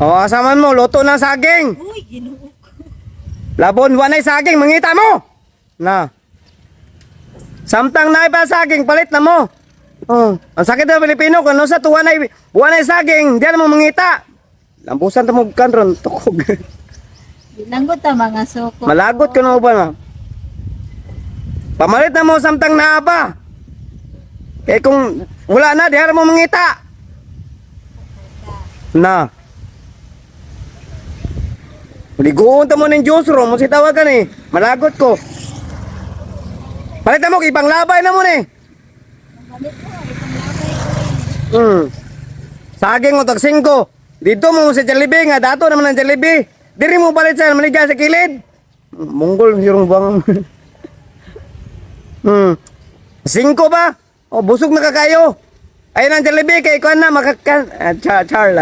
O, asaman mo, luto ng saging. Uy, ginuok. Labon, wanay saging, mangita mo. Na. Samtang na iba saging, palit na mo. Oh, ang sakit ng Pilipino, kung ano sa tuwa wanay saging, diyan mo mangita. Lampusan mo kanron, tukog. Binanggot ta mga suko. Malagot ka na ba na? Pamalit na mo samtang na ba? Kaya kung wala na, diyan mo mangita. Na. Liguon ta mo ng Diyos ro, mo si tawagan eh. Malagot ko. Palit na mo, ibang labay na mo ni. Saging mo tag 5. Dito mo sa Jollibee nga, dato naman ang Jollibee. Diri mo palit sa maliga sa kilid. Monggol hirong bang. 5 ba? O busog na ka kayo. Ayun ang Jollibee kay kuan na makakan. Charla.